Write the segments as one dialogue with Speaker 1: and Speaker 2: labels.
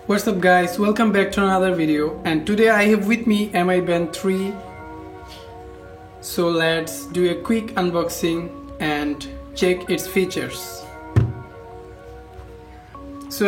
Speaker 1: What's up guys, welcome back to another video, and today I have with me Mi Band 3. So let's do a quick unboxing and check its features. So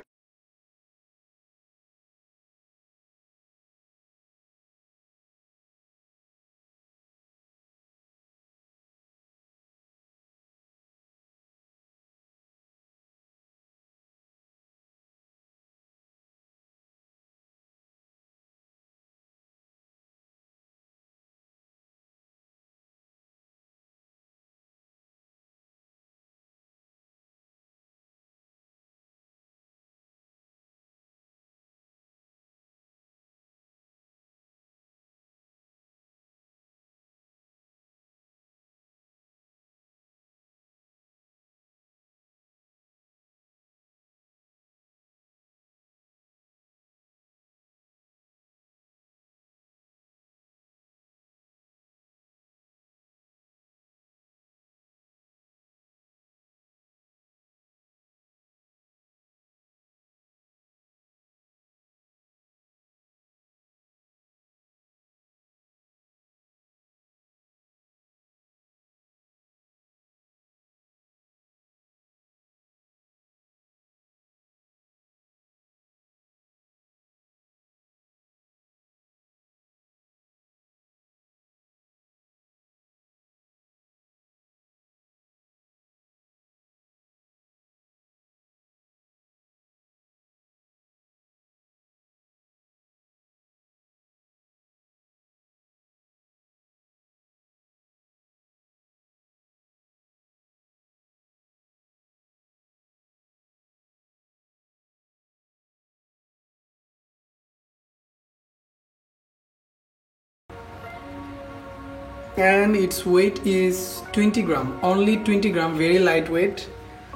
Speaker 1: and its weight is 20 gram, only 20 gram, very lightweight,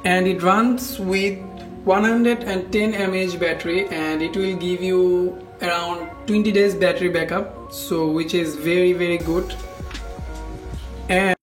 Speaker 1: and it runs with 110 mAh battery, and it will give you around 20 days battery backup, so which is very good. And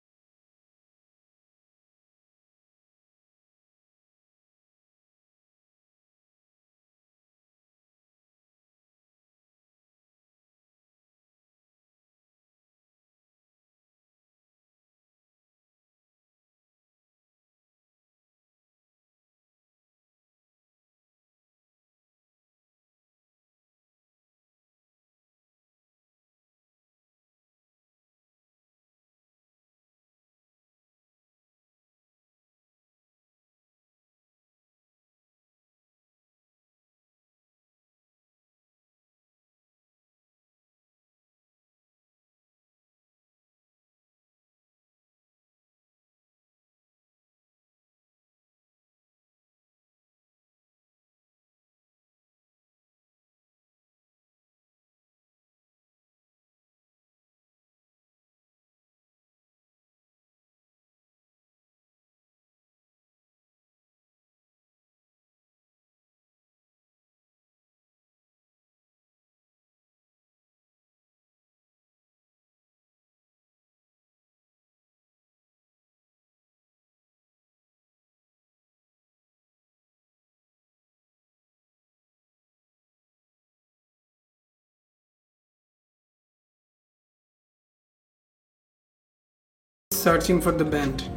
Speaker 1: searching for the band.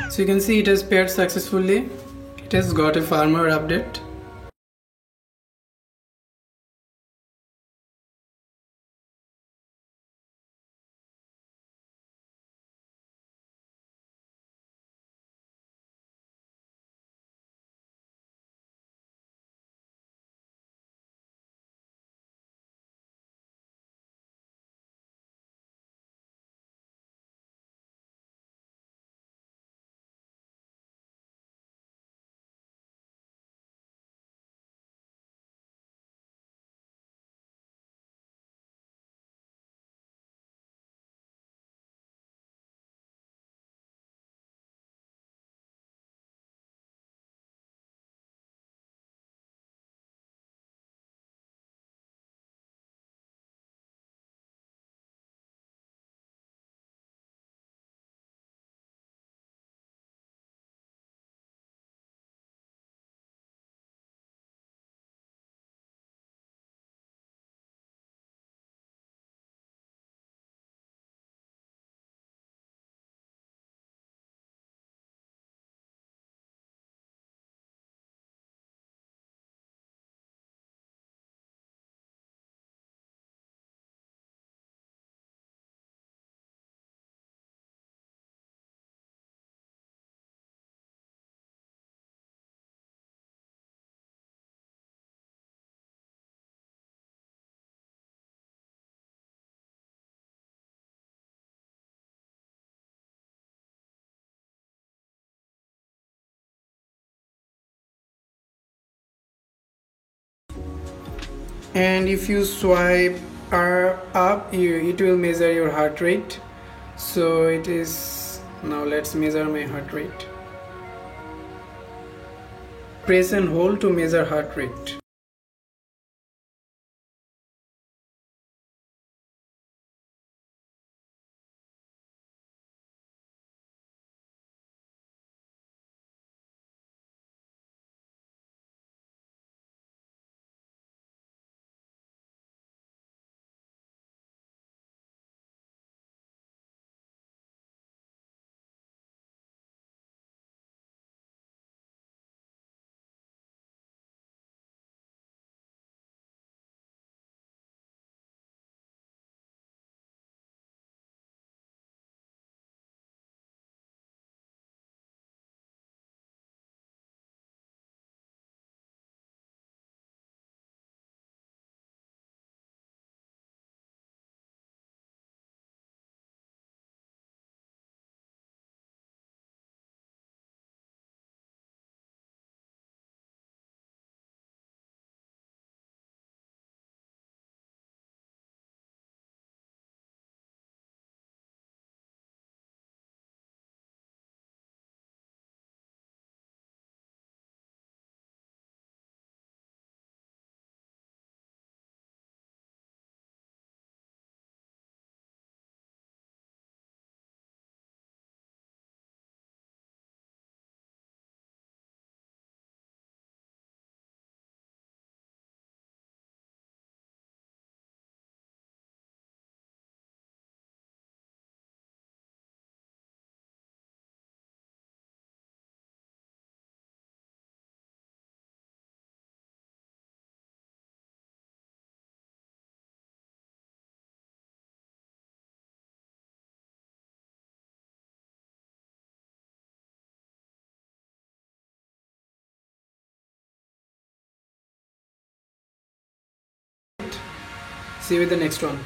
Speaker 1: So you can see it has paired successfully. It has got a firmware update. and if you swipe up, it will measure your heart rate. So it is, now let's measure my heart rate. Press and hold to measure heart rate. See you with the next one.